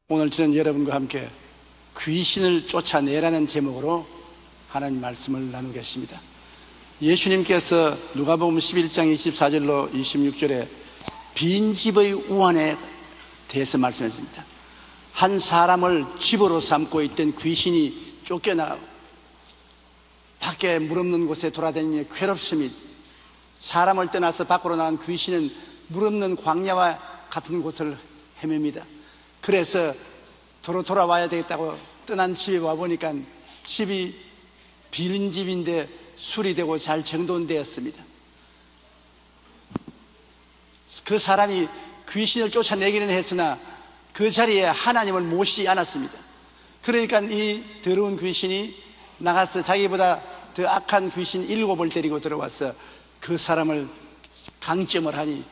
오늘 저는 여러분과 함께 귀신을 쫓아내라는 제목으로 하나님 말씀을 나누겠습니다. 예수님께서 누가복음 11장 24절로 26절에 빈집의 우환에 대해서 말씀했습니다. 한 사람을 집으로 삼고 있던 귀신이 쫓겨나가고 밖에 물 없는 곳에 돌아다니며 괴롭습니다. 사람을 떠나서 밖으로 나간 귀신은 물 없는 광야와 같은 곳을 헤맵니다. 그래서 돌아와야 되겠다고 떠난 집에 와보니까 집이 비린 집인데 수리되고 잘 정돈되었습니다. 그 사람이 귀신을 쫓아내기는 했으나 그 자리에 하나님을 모시지 않았습니다. 그러니까 이 더러운 귀신이 나가서 자기보다 더 악한 귀신 7을 데리고 들어와서 그 사람을 강점을 하니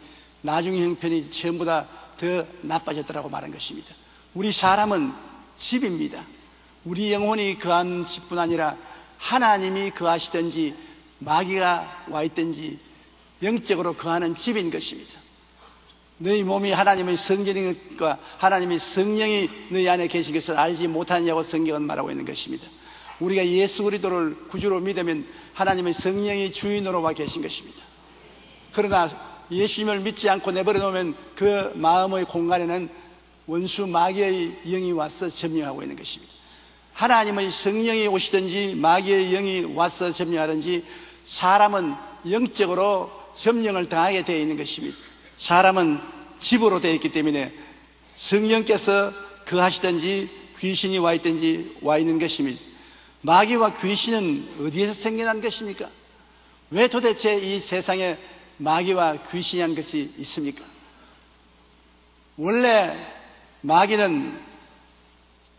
나중 형편이 처음보다 더 나빠졌더라고 말한 것입니다. 우리 사람은 집입니다. 우리 영혼이 거한 집뿐 아니라 하나님이 거하시든지 마귀가 와 있든지 영적으로 거하는 집인 것입니다. 너희 몸이 하나님의 성전이니까 하나님의 성령이 너희 안에 계신 것을 알지 못하냐고 성경은 말하고 있는 것입니다. 우리가 예수 그리스도를 구주로 믿으면 하나님의 성령이 주인으로 와 계신 것입니다. 그러나 예수님을 믿지 않고 내버려 놓으면 그 마음의 공간에는 원수 마귀의 영이 와서 점령하고 있는 것입니다. 하나님의 성령이 오시든지 마귀의 영이 와서 점령하든지 사람은 영적으로 점령을 당하게 되어 있는 것입니다. 사람은 집으로 되어 있기 때문에 성령께서 거하시든지 귀신이 와 있든지 와 있는 것입니다. 마귀와 귀신은 어디에서 생겨난 것입니까? 왜 도대체 이 세상에 마귀와 귀신이라는 것이 있습니까? 원래 마귀는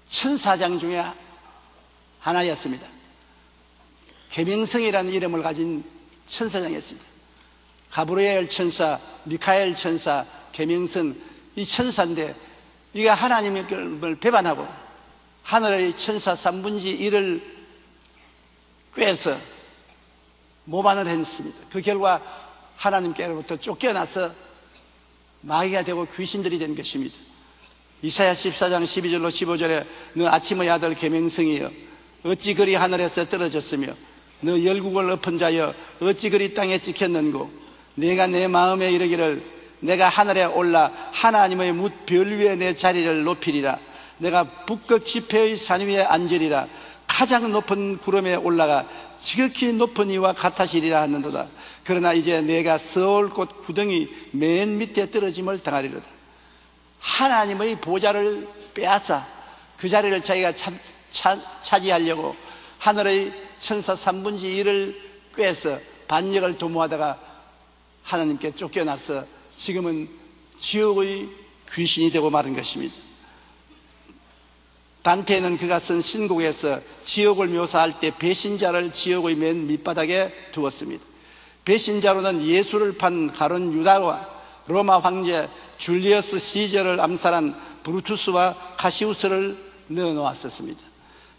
천사장 중에 하나였습니다. 계명성이라는 이름을 가진 천사장이었습니다. 가브리엘 천사, 미카엘 천사, 계명성, 이 천사인데 이가 하나님을 배반하고 하늘의 천사 3분의 1을 꿰서 모반을 했습니다. 그 결과 하나님께로부터 쫓겨나서 마귀가 되고 귀신들이 된 것입니다. 이사야 14장 12절로 15절에 너 아침의 아들 계명성이여 어찌 그리 하늘에서 떨어졌으며 너 열국을 엎은 자여 어찌 그리 땅에 찍혔는고 내가 내 마음에 이르기를 내가 하늘에 올라 하나님의 뭇 별 위에 내 자리를 높이리라 내가 북극 지폐의 산 위에 앉으리라 가장 높은 구름에 올라가 지극히 높은 이와 같아지리라 하는도다. 그러나 이제 내가 서울꽃 구덩이 맨 밑에 떨어짐을 당하리로다. 하나님의 보좌를 빼앗아 그 자리를 자기가 차지하려고 하늘의 천사 3분의 1을 꿰서 반역을 도모하다가 하나님께 쫓겨나서 지금은 지옥의 귀신이 되고 마른 것입니다. 단테는 그가 쓴 신곡에서 지옥을 묘사할 때 배신자를 지옥의 맨 밑바닥에 두었습니다. 배신자로는 예수를 판 가룟 유다와 로마 황제 줄리어스 시저를 암살한 브루투스와 카시우스를 넣어놓았었습니다.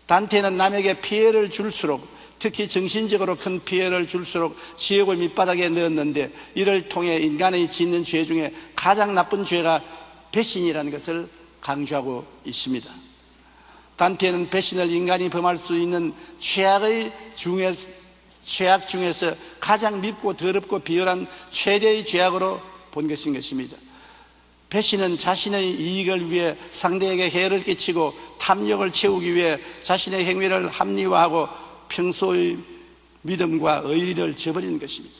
단테는 남에게 피해를 줄수록 특히 정신적으로 큰 피해를 줄수록 지옥의 밑바닥에 넣었는데 이를 통해 인간의 짓는 죄 중에 가장 나쁜 죄가 배신이라는 것을 강조하고 있습니다. 단테는 배신을 인간이 범할 수 있는 최악 중에서 가장 밉고 더럽고 비열한 최대의 죄악으로 본 것입니다. 배신은 자신의 이익을 위해 상대에게 해를 끼치고 탐욕을 채우기 위해 자신의 행위를 합리화하고 평소의 믿음과 의리를 저버리는 것입니다.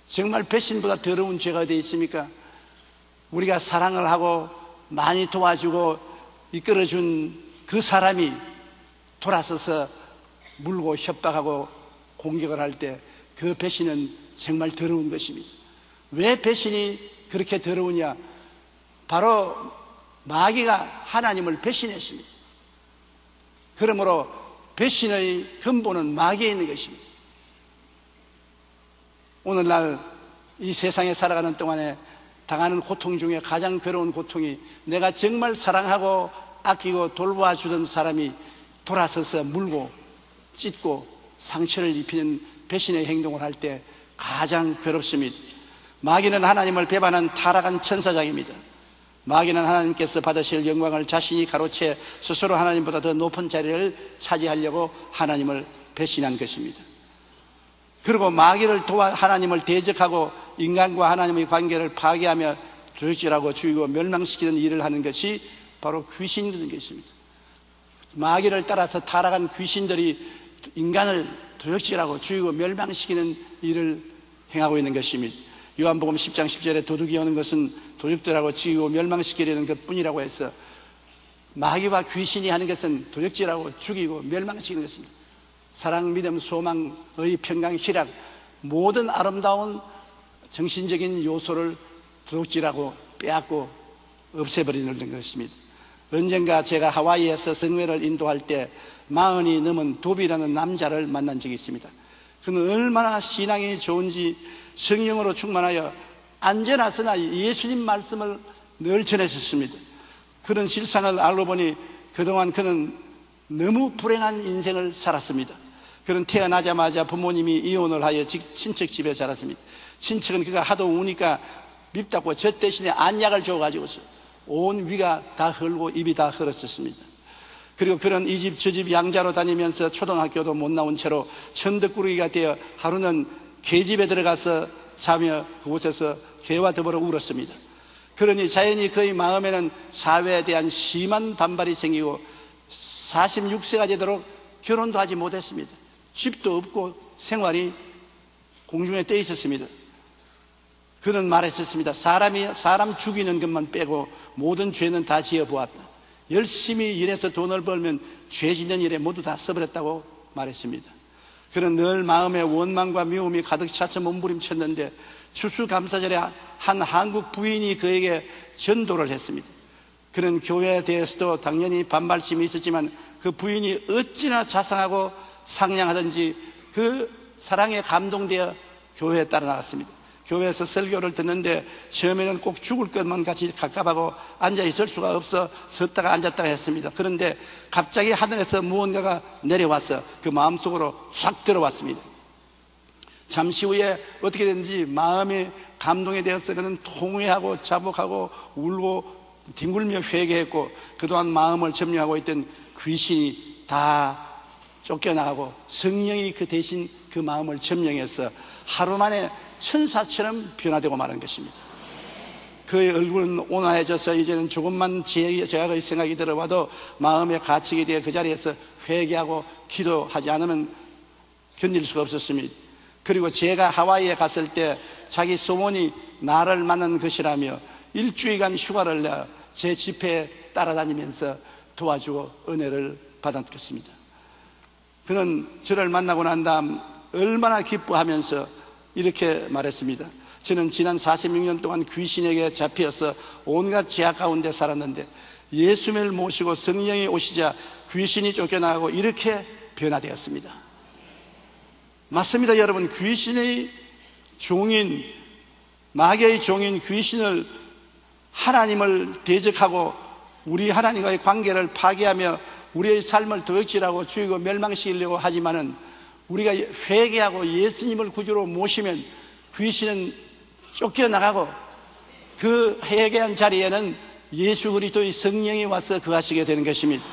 정말 배신보다 더러운 죄가 어디 있습니까? 우리가 사랑을 하고 많이 도와주고 이끌어준 그 사람이 돌아서서 물고 협박하고 공격을 할 때 그 배신은 정말 더러운 것입니다. 왜 배신이 그렇게 더러우냐? 바로 마귀가 하나님을 배신했습니다. 그러므로 배신의 근본은 마귀에 있는 것입니다. 오늘날 이 세상에 살아가는 동안에 당하는 고통 중에 가장 괴로운 고통이 내가 정말 사랑하고 아끼고 돌봐주던 사람이 돌아서서 물고 찢고 상처를 입히는 배신의 행동을 할 때 가장 괴롭습니다. 마귀는 하나님을 배반한 타락한 천사장입니다. 마귀는 하나님께서 받으실 영광을 자신이 가로채 스스로 하나님보다 더 높은 자리를 차지하려고 하나님을 배신한 것입니다. 그리고 마귀를 도와 하나님을 대적하고 인간과 하나님의 관계를 파괴하며 도적질하고 죽이고 멸망시키는 일을 하는 것이 바로 귀신인 것입니다. 마귀를 따라서 타락한 귀신들이 인간을 도적질하고 죽이고 멸망시키는 일을 행하고 있는 것입니다. 요한복음 10장 10절에 도둑이 오는 것은 도적들하고 죽이고 멸망시키려는 것뿐이라고 해서 마귀와 귀신이 하는 것은 도적질하고 죽이고 멸망시키는 것입니다. 사랑, 믿음, 소망, 의, 평강, 희락, 모든 아름다운 정신적인 요소를 도둑질하고 빼앗고 없애버리는 것입니다. 언젠가 제가 하와이에서 성회를 인도할 때 40이 넘은 도비라는 남자를 만난 적이 있습니다. 그는 얼마나 신앙이 좋은지 성령으로 충만하여 안전하서나 예수님 말씀을 늘 전했었습니다. 그런 실상을 알고 보니 그동안 그는 너무 불행한 인생을 살았습니다. 그는 태어나자마자 부모님이 이혼을 하여 친척 집에 자랐습니다. 친척은 그가 하도 우니까 밉다고 저 대신에 안약을 줘가지고서 온 위가 다 헐고 입이 다 헐었었습니다. 그리고 그런 이 집 저 집 양자로 다니면서 초등학교도 못 나온 채로 천덕꾸러기가 되어 하루는 개집에 들어가서 자며 그곳에서 개와 더불어 울었습니다. 그러니 자연히 그의 마음에는 사회에 대한 심한 반발이 생기고 46세가 되도록 결혼도 하지 못했습니다. 집도 없고 생활이 공중에 떠 있었습니다. 그는 말했었습니다. 사람 죽이는 것만 빼고 모든 죄는 다 지어보았다. 열심히 일해서 돈을 벌면 죄 짓는 일에 모두 다 써버렸다고 말했습니다. 그는 늘 마음에 원망과 미움이 가득 차서 몸부림쳤는데 추수감사절에 한 한국 부인이 그에게 전도를 했습니다. 그는 교회에 대해서도 당연히 반발심이 있었지만 그 부인이 어찌나 자상하고 상냥하든지 그 사랑에 감동되어 교회에 따라 나갔습니다. 교회에서 설교를 듣는데 처음에는 꼭 죽을 것만 같이 갑갑하고 앉아있을 수가 없어 섰다가 앉았다가 했습니다. 그런데 갑자기 하늘에서 무언가가 내려와서 그 마음속으로 싹 들어왔습니다. 잠시 후에 어떻게 됐는지 마음의 감동에 대해서 그는 통회하고 자복하고 울고 뒹굴며 회개했고 그동안 마음을 점령하고 있던 귀신이 다 쫓겨나가고 성령이 그 대신 그 마음을 점령해서 하루 만에 천사처럼 변화되고 마는 것입니다. 그의 얼굴은 온화해져서 이제는 조금만 제약의 생각이 들어와도 마음에 가책이 되어 그 자리에서 회개하고 기도하지 않으면 견딜 수가 없었습니다. 그리고 제가 하와이에 갔을 때 자기 소원이 나를 만난 것이라며 일주일간 휴가를 내 제 집회에 따라다니면서 도와주고 은혜를 받았겠습니다. 그는 저를 만나고 난 다음 얼마나 기뻐하면서 이렇게 말했습니다. 저는 지난 46년 동안 귀신에게 잡혀서 온갖 제약 가운데 살았는데 예수님을 모시고 성령이 오시자 귀신이 쫓겨나가고 이렇게 변화되었습니다. 맞습니다, 여러분. 귀신의 종인, 마귀의 종인 귀신을 하나님을 대적하고 우리 하나님과의 관계를 파괴하며 우리의 삶을 도둑질하고 죽이고 멸망시키려고 하지만은 우리가 회개하고 예수님을 구주로 모시면 귀신은 쫓겨나가고 그 회개한 자리에는 예수 그리스도의 성령이 와서 거하시게 되는 것입니다.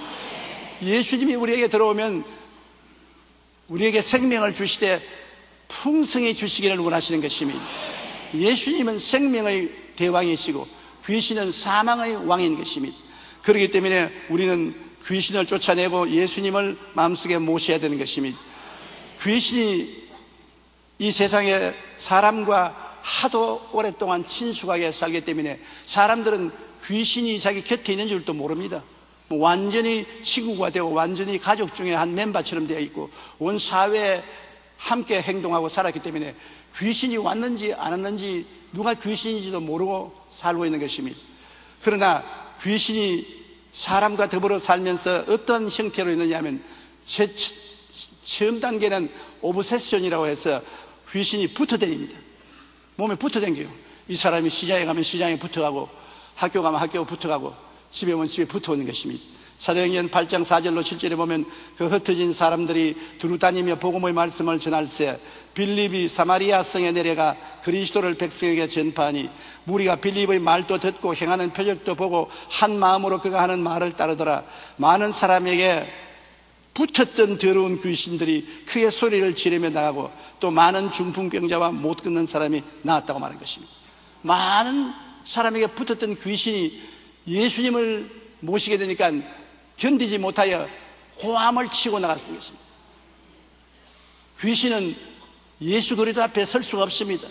예수님이 우리에게 들어오면 우리에게 생명을 주시되 풍성히 주시기를 원하시는 것입니다. 예수님은 생명의 대왕이시고 귀신은 사망의 왕인 것입니다. 그렇기 때문에 우리는 귀신을 쫓아내고 예수님을 마음속에 모셔야 되는 것입니다. 귀신이 이 세상에 사람과 하도 오랫동안 친숙하게 살기 때문에 사람들은 귀신이 자기 곁에 있는 줄도 모릅니다. 완전히 친구가 되고 완전히 가족 중에 한 멤버처럼 되어 있고 온 사회에 함께 행동하고 살았기 때문에 귀신이 왔는지 안 왔는지 누가 귀신인지도 모르고 살고 있는 것입니다. 그러나 귀신이 사람과 더불어 살면서 어떤 형태로 있느냐 하면 처음 단계는 오브세션이라고 해서 귀신이 붙어다닙니다. 몸에 붙어다녀요. 이 사람이 시장에 가면 시장에 붙어가고 학교 가면 학교에 붙어가고 집에 오면 집에 붙어오는 것입니다. 사도행전 8장 4절로 7절에 보면 그 흩어진 사람들이 두루 다니며 복음의 말씀을 전할세 빌립이 사마리아 성에 내려가 그리스도를 백성에게 전파하니 무리가 빌립의 말도 듣고 행하는 표적도 보고 한 마음으로 그가 하는 말을 따르더라. 많은 사람에게 붙었던 더러운 귀신들이 크게 소리를 지르며 나가고 또 많은 중풍병자와 못 걷는 사람이 나왔다고 말한 것입니다. 많은 사람에게 붙었던 귀신이 예수님을 모시게 되니까 견디지 못하여 고함을 치고 나갔던 것입니다. 귀신은 예수 그리스도 앞에 설 수가 없습니다.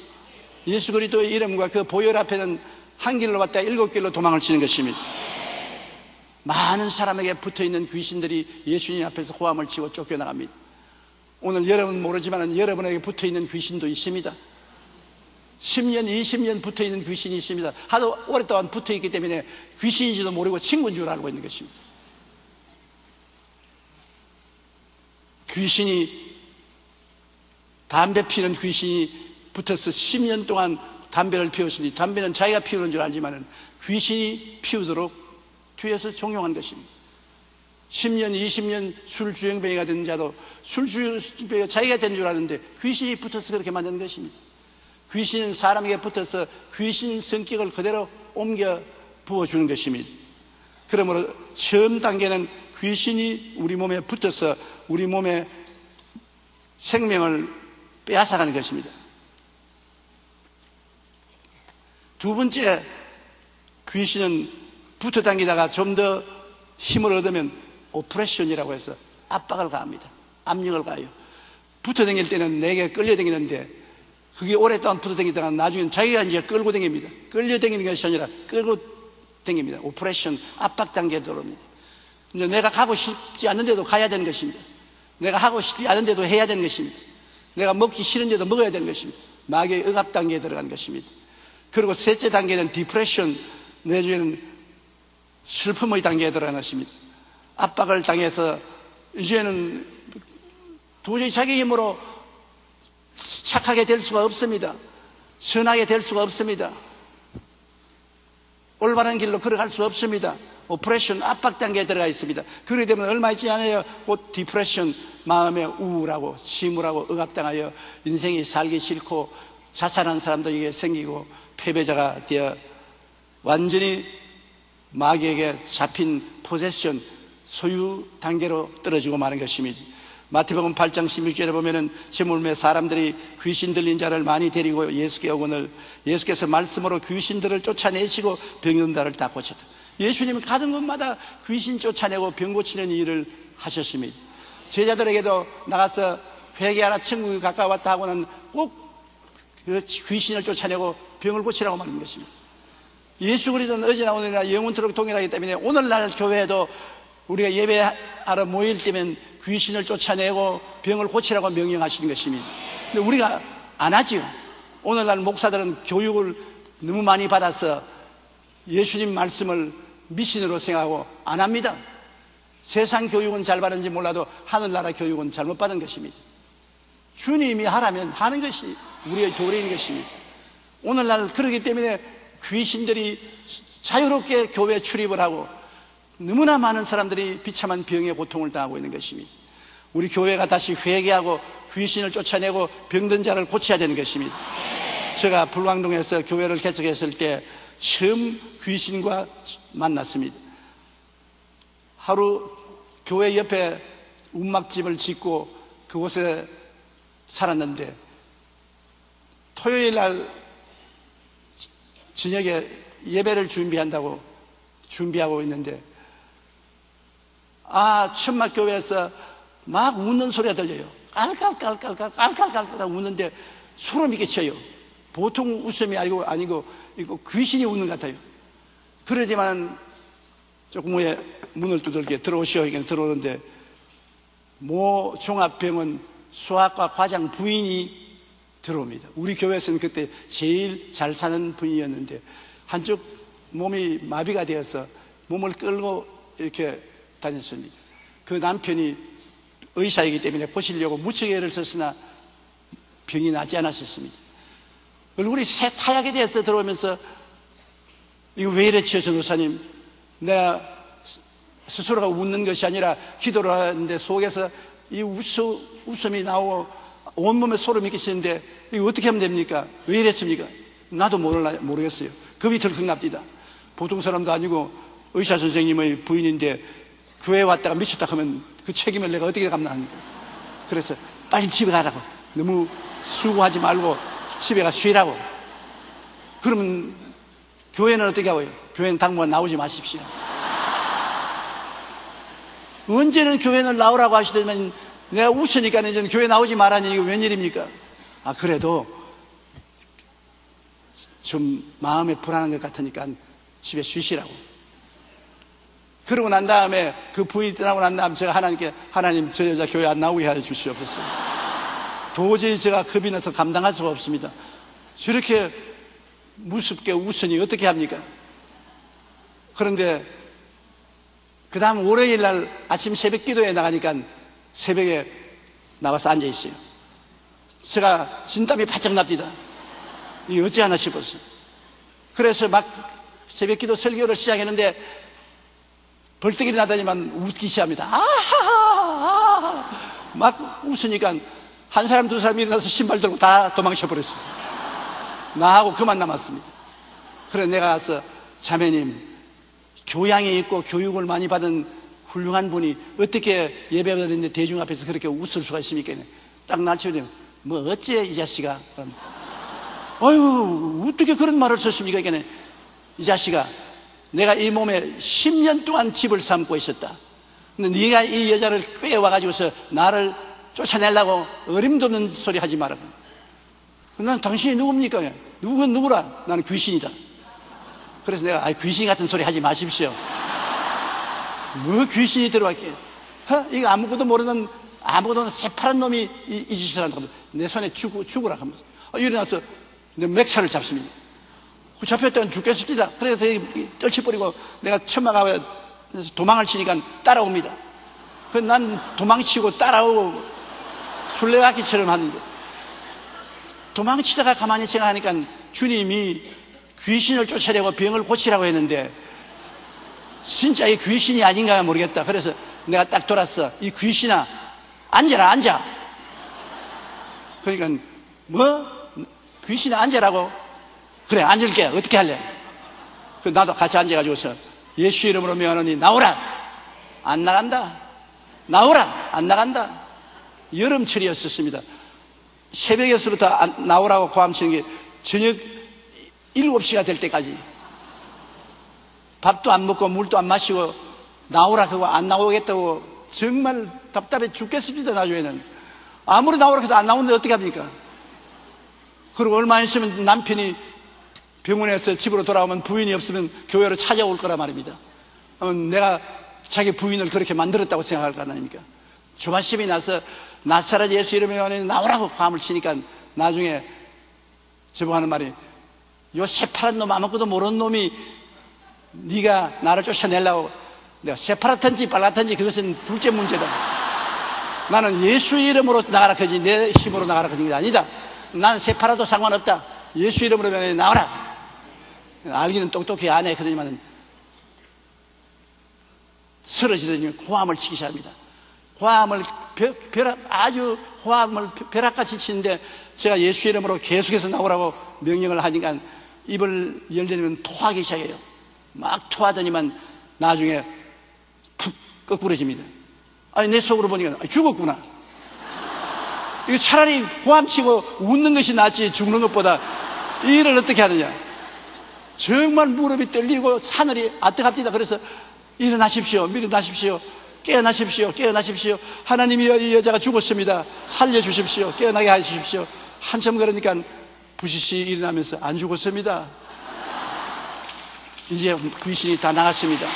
예수 그리스도의 이름과 그 보혈 앞에는 한 길로 왔다 7길로 도망을 치는 것입니다. 많은 사람에게 붙어있는 귀신들이 예수님 앞에서 호함을 치고 쫓겨나갑니다. 오늘 여러분 모르지만 여러분에게 붙어있는 귀신도 있습니다. 10년, 20년 붙어있는 귀신이 있습니다. 하도 오랫동안 붙어있기 때문에 귀신인지도 모르고 친구인 줄 알고 있는 것입니다. 귀신이 담배 피는 귀신이 붙어서 10년 동안 담배를 피웠으니 담배는 자기가 피우는 줄 알지만 귀신이 피우도록 뒤에서 종용한 것입니다. 10년, 20년 술주정뱅이가 된 자도 술주정뱅이가 자기가 된 줄 아는데 귀신이 붙어서 그렇게 만든 것입니다. 귀신은 사람에게 붙어서 귀신 성격을 그대로 옮겨 부어주는 것입니다. 그러므로 처음 단계는 귀신이 우리 몸에 붙어서 우리 몸의 생명을 빼앗아가는 것입니다. 두 번째, 귀신은 붙어 당기다가 좀 더 힘을 얻으면 오프레션이라고 해서 압박을 가합니다. 압력을 가해요. 붙어 당길 때는 내게 끌려 당기는데 그게 오랫동안 붙어 당기다가 나중에는 자기가 이제 끌고 당깁니다. 끌려 당기는 것이 아니라 끌고 당깁니다. 오프레션, 압박 단계에 들어옵니다. 이제 내가 가고 싶지 않은데도 가야 되는 것입니다. 내가 하고 싶지 않은데도 해야 되는 것입니다. 내가 먹기 싫은데도 먹어야 되는 것입니다. 마귀의 억압 단계에 들어간 것입니다. 그리고 셋째 단계는 디프레션, 내주에는 슬픔의 단계에 들어간 것입니다. 압박을 당해서 이제는 도저히 자기 힘으로 착하게 될 수가 없습니다. 선하게 될 수가 없습니다. 올바른 길로 걸어갈 수 없습니다. 오프레션, 압박 단계에 들어가 있습니다. 그러게 되면 얼마 있지 않아요. 곧 디프레션, 마음에 우울하고 침울하고 억압당하여 인생이 살기 싫고 자살한 사람도 이게 생기고 패배자가 되어 완전히 마귀에게 잡힌 포세션, 소유 단계로 떨어지고 마는 것입니다. 마태복음 8장 16절에 보면은 제물매 사람들이 귀신 들린 자를 많이 데리고 예수께 오거늘 예수께서 말씀으로 귀신들을 쫓아내시고 병든 자를 다 고쳤다. 예수님은 가는 곳마다 귀신 쫓아내고 병 고치는 일을 하셨습니다. 제자들에게도 나가서 회개하라 천국이 가까웠다 하고는 꼭 그 귀신을 쫓아내고 병을 고치라고 말하는 것입니다. 예수 그리스도는 어제나 오늘이나 영원토록 동일하기 때문에 오늘날 교회에도 우리가 예배하러 모일 때면 귀신을 쫓아내고 병을 고치라고 명령하시는 것입니다. 근데 우리가 안 하죠. 오늘날 목사들은 교육을 너무 많이 받아서 예수님 말씀을 미신으로 생각하고 안 합니다. 세상 교육은 잘 받은지 몰라도 하늘나라 교육은 잘못 받은 것입니다. 주님이 하라면 하는 것이 우리의 도리인 것입니다. 오늘날 그렇기 때문에 귀신들이 자유롭게 교회에 출입을 하고 너무나 많은 사람들이 비참한 병의 고통을 당하고 있는 것입니다. 우리 교회가 다시 회개하고 귀신을 쫓아내고 병든 자를 고쳐야 되는 것입니다. 제가 불광동에서 교회를 개척했을 때 처음 귀신과 만났습니다. 하루 교회 옆에 움막집을 짓고 그곳에 살았는데 토요일 날 저녁에 예배를 준비하고 있는데 천막교회에서 막 웃는 소리가 들려요. 깔깔깔깔깔깔깔깔 웃는데 소름이 끼쳐요. 보통 웃음이 아니고 이거 귀신이 웃는 것 같아요. 그러지만 조금 후에 문을 두들겨 들어오시오. 이렇게 들어오는데 모 종합병원 수학과 과장 부인이 들어옵니다. 우리 교회에서는 그때 제일 잘 사는 분이었는데 한쪽 몸이 마비가 되어서 몸을 끌고 이렇게 다녔습니다. 그 남편이 의사이기 때문에 보시려고 무척 애를 썼으나 병이 낫지 않았었습니다. 얼굴이 새하얗게 되어서 들어오면서 이거 왜 이랬지요, 전도사님? 내가 스스로가 웃는 것이 아니라 기도를 하는데 속에서 이 웃음이 나오고 온몸에 소름이 끼치는데 이거 어떻게 하면 됩니까? 왜 이랬습니까? 나도 모르겠어요. 겁이 덜컥 납니다. 보통 사람도 아니고 의사 선생님의 부인인데 교회에 왔다가 미쳤다 하면 그 책임을 내가 어떻게 감당합니까? 그래서 빨리 집에 가라고, 너무 수고하지 말고 집에 가 쉬라고. 그러면 교회는 어떻게 하고요? 교회는 당분간 나오지 마십시오. 언제는 교회는 나오라고 하시더니 내가 웃으니까 이제는 교회 나오지 말라니 이거 웬일입니까? 그래도 좀 마음에 불안한 것 같으니까 집에 쉬시라고. 그러고 난 다음에 그 부인이 떠나고 난 다음에 제가 하나님께, 하나님 저 여자 교회 안 나오게 해 주시옵소서. 도저히 제가 겁이 나서 감당할 수가 없습니다. 저렇게 무섭게 웃으니 어떻게 합니까? 그런데 그 다음 월요일 날 아침 새벽 기도에 나가니까 새벽에 나와서 앉아 있어요. 제가 진땀이 바짝 납니다. 이게 어찌하나 싶었어요. 그래서 막 새벽 기도 설교를 시작했는데 벌떡 일어나더니만 웃기 시작합니다. 아하하 막 웃으니까 한 사람 두 사람이 일어나서 신발 들고 다 도망쳐 버렸어요. 나하고 그만 남았습니다. 그래서 내가 가서 자매님, 교양이 있고 교육을 많이 받은 훌륭한 분이 어떻게 예배드리는데 대중 앞에서 그렇게 웃을 수가 있습니까? 딱 날치면 뭐 어째 이 자식아. 아유 어떻게 그런 말을 썼습니까? 이 자식아, 내가 이 몸에 10년 동안 집을 삼고 있었다. 근데 네가 이 여자를 꿰와가지고서 나를 쫓아내려고 어림도 없는 소리 하지 마라. 난 당신이 누굽니까? 누구라? 나는 귀신이다. 그래서 내가 귀신 같은 소리 하지 마십시오. 뭐 귀신이 들어왔게? 이거 아무것도 모르는 새파란 놈이 이 짓을 한다고 내 손에 죽으라 하면서 일어나서 내 맥차를 잡습니다. 잡혔다간 죽겠습니다. 그래서 떨쳐버리고 내가 처마가 도망을 치니까 따라옵니다. 난 도망치고 따라오고 술래잡기처럼 하는데 도망치다가 가만히 생각하니까 주님이 귀신을 쫓아내고 병을 고치라고 했는데 진짜 이 귀신이 아닌가 모르겠다. 그래서 내가 딱 돌았어. 이 귀신아, 앉아라, 앉아. 그러니까 뭐? 귀신아 앉아라고? 그래, 앉을게. 어떻게 할래? 나도 같이 앉아가지고서 예수 이름으로 명하노니 나오라. 안 나간다. 나오라. 안 나간다. 여름철이었습니다. 새벽에서부터 나오라고 고함치는 게 저녁 7시가 될 때까지 밥도 안 먹고 물도 안 마시고 나오라 그거 안 나오겠다고 정말 답답해 죽겠습니다. 나중에는 아무리 나오라 해도 안 나오는데 어떻게 합니까? 그리고 얼마 있으면 남편이 병원에서 집으로 돌아오면 부인이 없으면 교회로 찾아올 거란 말입니다. 내가 자기 부인을 그렇게 만들었다고 생각할 거 아닙니까? 조바심이 나서 나사렛 예수 이름에 나오라고 고함을 치니까 나중에 저보고 하는 말이 요 새파란 놈, 아무것도 모르는 놈이 네가 나를 쫓아내려고. 내가 새파랗든지 빨갛든지 그것은 둘째 문제다. 나는 예수 이름으로 나가라 하지 내 힘으로 나가라 하는 게 아니다. 난 새파라도 상관없다. 예수 이름으로 나와라. 알기는 똑똑히 안 해. 그러지만 쓰러지더니 호함을 치기 시작합니다. 호함을 아주 호함을 벼락같이 치는데 제가 예수 이름으로 계속해서 나오라고 명령을 하니까 입을 열려면 토하기 시작해요. 막 토하더니만 나중에 푹 거꾸러집니다. 내 속으로 보니까 죽었구나. 이거 차라리 호함치고 웃는 것이 낫지 죽는 것보다. 이 일을 어떻게 하느냐. 정말 무릎이 떨리고 하늘이 아뜩합니다. 그래서 일어나십시오. 일어나십시오. 깨어나십시오. 깨어나십시오. 하나님이 이 여자가 죽었습니다. 살려주십시오. 깨어나게 해주십시오. 한참 그러니까 부시시 일어나면서 안 죽었습니다. 이제 귀신이 다 나갔습니다.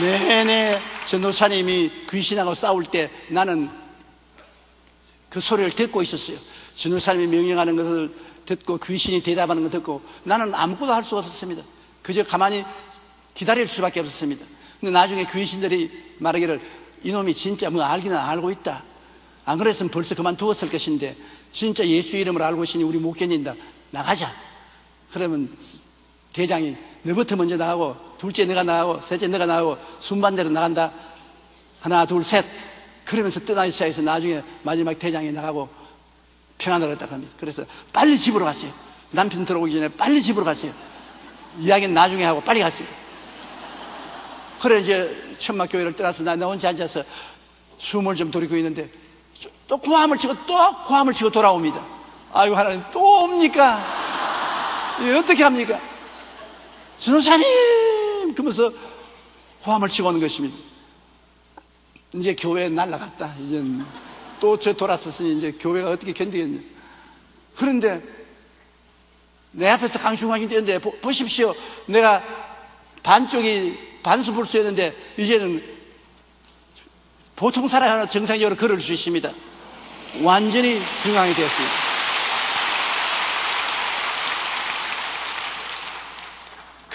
내내 전도사님이 귀신하고 싸울 때 나는 그 소리를 듣고 있었어요. 전도사님이 명령하는 것을 듣고 귀신이 대답하는 걸 듣고 나는 아무것도 할 수 없었습니다. 그저 가만히 기다릴 수밖에 없었습니다. 근데 나중에 귀신들이 말하기를 이놈이 진짜 뭐 알기는 알고 있다. 안 그랬으면 벌써 그만두었을 것인데 진짜 예수 이름을 알고 있으니 우리 못 견딘다. 나가자. 그러면 대장이 너부터 먼저 나가고, 둘째 너가 나가고, 셋째 너가 나가고, 순반대로 나간다. 하나, 둘, 셋. 그러면서 떠나기 시작해서 나중에 마지막 대장이 나가고 평안을 얻었다고 합니다. 그래서 빨리 집으로 갔어요. 남편 들어오기 전에 빨리 집으로 갔어요. 이야기는 나중에 하고 빨리 갔어요. 그래 이제 천막교회를 떠나서 나 혼자 앉아서 숨을 좀 돌리고 있는데 또 고함을 치고 돌아옵니다. 아이고 하나님 또 옵니까? 어떻게 합니까? 전도사님! 그러면서 고함을 치고 오는 것입니다. 이제 교회 날라갔다. 이제 또 저 돌았었으니 이제 교회가 어떻게 견디겠냐. 그런데 내 앞에서 강충하게 되는데 보십시오. 내가 반쪽이 반수불수였는데 이제는 보통 사람은 정상적으로 걸을 수 있습니다. 완전히 건강이 되었습니다.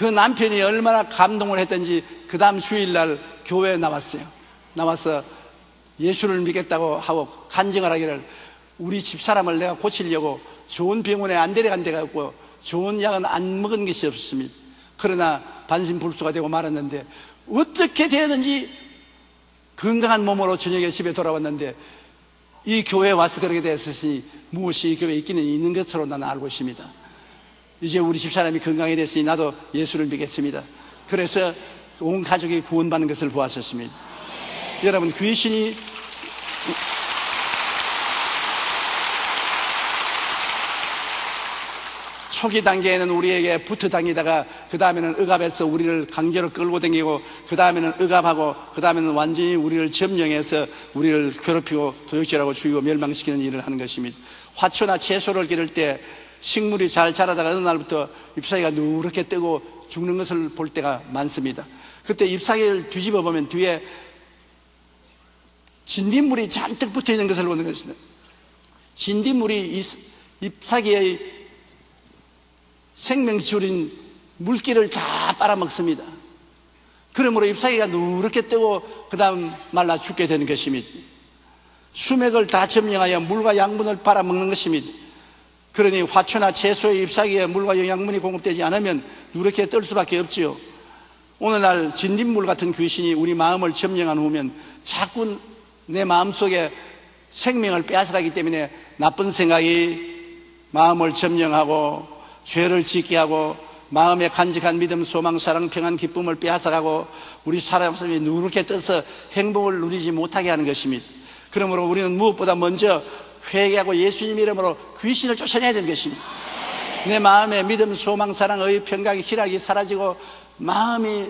그 남편이 얼마나 감동을 했던지 그 다음 주일날 교회에 나와서 예수를 믿겠다고 하고 간증을 하기를 우리 집사람을 내가 고치려고 좋은 병원에 안 데려간 데가 없고 좋은 약은 안 먹은 것이 없습니다. 그러나 반신불수가 되고 말았는데 어떻게 되었는지 건강한 몸으로 저녁에 집에 돌아왔는데 이 교회에 와서 그렇게 되었으니 무엇이 이 교회에 있기는 있는 것으로 나는 알고 있습니다. 이제 우리 집사람이 건강이 됐으니 나도 예수를 믿겠습니다. 그래서 온 가족이 구원받는 것을 보았었습니다. 여러분 귀신이 초기 단계에는 우리에게 붙어 다니다가 그 다음에는 억압해서 우리를 강제로 끌고 다니고 그 다음에는 억압하고 그 다음에는 완전히 우리를 점령해서 우리를 괴롭히고 도둑질하고 죽이고 멸망시키는 일을 하는 것입니다. 화초나 채소를 기를 때 식물이 잘 자라다가 어느 날부터 잎사귀가 누렇게 뜨고 죽는 것을 볼 때가 많습니다. 그때 잎사귀를 뒤집어 보면 뒤에 진딧물이 잔뜩 붙어 있는 것을 보는 것입니다. 진딧물이 잎사귀의 생명줄인 물기를 다 빨아먹습니다. 그러므로 잎사귀가 누렇게 뜨고 그 다음 말라 죽게 되는 것입니다. 수맥을 다 점령하여 물과 양분을 빨아먹는 것입니다. 그러니 화초나 채소의 잎사귀에 물과 영양분이 공급되지 않으면 누렇게 뜰 수밖에 없지요. 오늘날 진딧물 같은 귀신이 우리 마음을 점령한 후면 자꾸 내 마음속에 생명을 빼앗아가기 때문에 나쁜 생각이 마음을 점령하고 죄를 짓게 하고 마음에 간직한 믿음, 소망, 사랑, 평안, 기쁨을 빼앗아가고 우리 사람이 누렇게 떠서 행복을 누리지 못하게 하는 것입니다. 그러므로 우리는 무엇보다 먼저 회개하고 예수님 이름으로 귀신을 쫓아내야 되는 것입니다. 내 마음에 믿음, 소망, 사랑, 의, 평강이, 희락이 사라지고 마음이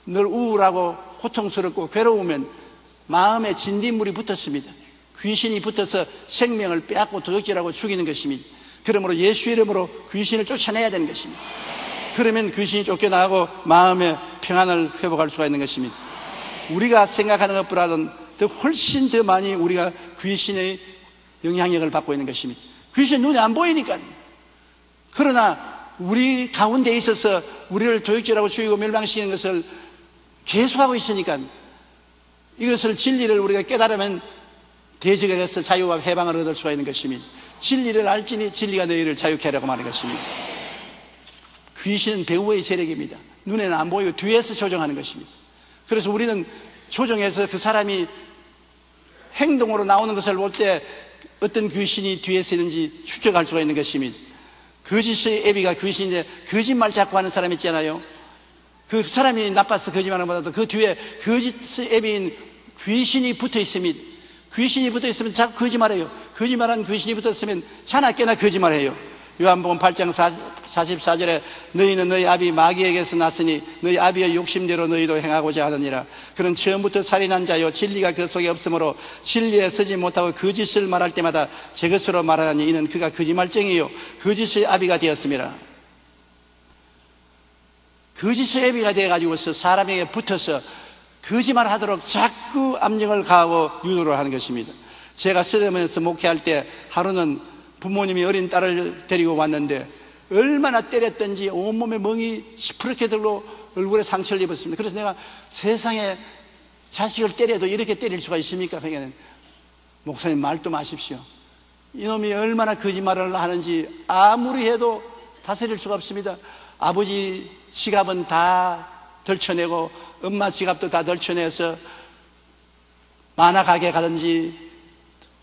늘 우울하고 고통스럽고 괴로우면 마음에 진딧물이 붙었습니다. 귀신이 붙어서 생명을 빼앗고 도둑질하고 죽이는 것입니다. 그러므로 예수 이름으로 귀신을 쫓아내야 되는 것입니다. 그러면 귀신이 쫓겨나고 마음의 평안을 회복할 수가 있는 것입니다. 우리가 생각하는 것보다는 더 훨씬 더 많이 우리가 귀신의 영향력을 받고 있는 것입니다. 귀신이 눈에 안 보이니까. 그러나 우리 가운데 있어서 우리를 도둑질하고 죽이고 멸망시키는 것을 계속하고 있으니까 이것을 진리를 우리가 깨달으면 대적에 대해서 자유와 해방을 얻을 수가 있는 것입니다. 진리를 알지니 진리가 너희를 자유케 하라고 말하는 것입니다. 귀신은 배후의 세력입니다. 눈에는 안 보이고 뒤에서 조종하는 것입니다. 그래서 우리는 조종해서 그 사람이 행동으로 나오는 것을 볼 때 어떤 귀신이 뒤에서 있는지 추적할 수가 있는 것입니다. 거짓의 애비가 귀신인데 거짓말 자꾸 하는 사람 있잖아요. 그 사람이 나빠서 거짓말하는 것보다도 그 뒤에 거짓의 애비인 귀신이 붙어 있습니다. 귀신이 붙어 있으면 자꾸 거짓말해요. 거짓말하는 귀신이 붙어 있으면 자나 깨나 거짓말해요. 요한복음 8장 44절에 너희는 너희 아비 마귀에게서 났으니 너희 아비의 욕심대로 너희도 행하고자 하느니라. 그는 처음부터 살인한 자요 진리가 그 속에 없으므로 진리에 서지 못하고 거짓을 말할 때마다 제 것으로 말하니 이는 그가 거짓말쟁이요 거짓의 아비가 되었습니다. 거짓의 아비가 되어가지고서 사람에게 붙어서 거짓말하도록 자꾸 압력을 가하고 유도를 하는 것입니다. 제가 서점에서 목회할 때 하루는 부모님이 어린 딸을 데리고 왔는데 얼마나 때렸던지 온몸에 멍이 시퍼렇게 들고 얼굴에 상처를 입었습니다. 그래서 내가 세상에 자식을 때려도 이렇게 때릴 수가 있습니까? 그러니까 목사님 말도 마십시오. 이놈이 얼마나 거짓말을 하는지 아무리 해도 다스릴 수가 없습니다. 아버지 지갑은 다 덜쳐내고 엄마 지갑도 다 덜쳐내서 만화 가게 가든지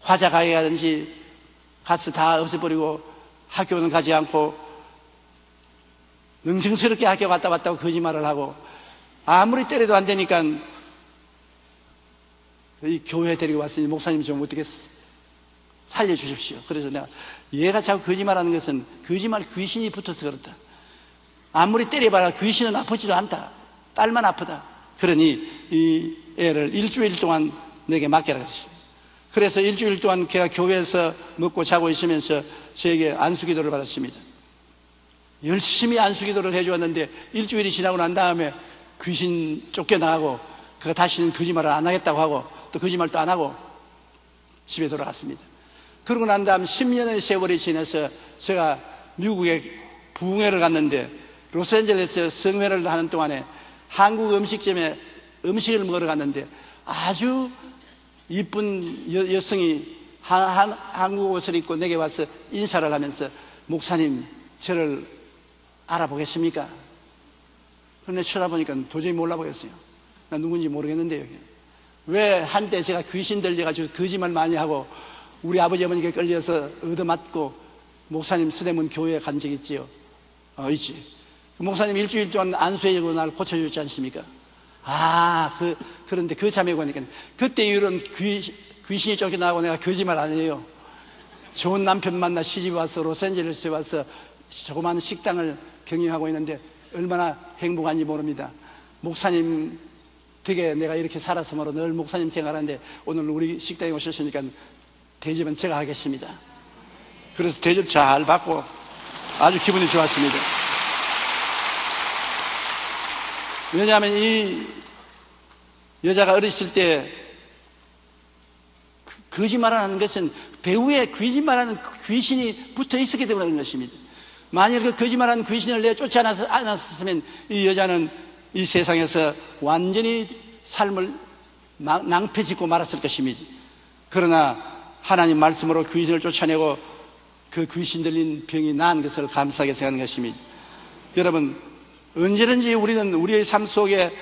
화자 가게 가든지 가서 다 없애버리고 학교는 가지 않고 능청스럽게 학교 갔다 왔다고 거짓말을 하고 아무리 때려도 안 되니까 이 교회 데리고 왔으니 목사님 좀 어떻게 살려주십시오. 그래서 내가 얘가 자꾸 거짓말하는 것은 거짓말 귀신이 붙어서 그렇다. 아무리 때려봐라 귀신은 아프지도 않다. 딸만 아프다. 그러니 이 애를 일주일 동안 내게 맡겨라 그랬어요. 그래서 일주일 동안 걔가 교회에서 먹고 자고 있으면서 저에게 안수기도를 받았습니다. 열심히 안수기도를 해주었는데 일주일이 지나고 난 다음에 귀신 쫓겨나가고 그가 다시는 거짓말을 안 하겠다고 하고 또 거짓말도 안 하고 집에 돌아갔습니다. 그러고 난 다음 10년의 세월이 지나서 제가 미국에 부흥회를 갔는데 로스앤젤레스에 성회를 하는 동안에 한국 음식점에 음식을 먹으러 갔는데 아주 이쁜 여성이 한국 옷을 입고 내게 와서 인사를 하면서 목사님 저를 알아보겠습니까? 그런데 쳐다보니까 도저히 몰라보겠어요. 나 누군지 모르겠는데요. 왜 한때 제가 귀신 들려가지고 거짓말 많이 하고 우리 아버지 어머니께 끌려서 얻어맞고 목사님 서대문 교회에 간 적 있지요? 있지. 목사님 일주일 동안 안수해주고 날 고쳐주지 않습니까? 그런데 그 자매가 오니까 그때 이후로는 귀신이 쫓겨나고 내가 거짓말 안 해요. 좋은 남편 만나 시집 와서 로스앤젤레스에 와서 조그마한 식당을 경영하고 있는데 얼마나 행복한지 모릅니다. 목사님 덕에 내가 이렇게 살아서 말로 늘 목사님 생활하는데 오늘 우리 식당에 오셨으니까 대접은 제가 하겠습니다. 그래서 대접 잘 받고 아주 기분이 좋았습니다. 왜냐하면 이 여자가 어렸을 때 거짓말하는 것은 배후에 거짓말하는 귀신이 붙어 있었기 때문에 그런 것입니다. 만일 그 거짓말하는 귀신을 내가 쫓지 않았으면 이 여자는 이 세상에서 완전히 삶을 낭패짓고 말았을 것입니다. 그러나 하나님 말씀으로 귀신을 쫓아내고 그 귀신 들린 병이 나은 것을 감사하게 생각하는 것입니다. 여러분, 언제든지 우리는 우리의 삶 속에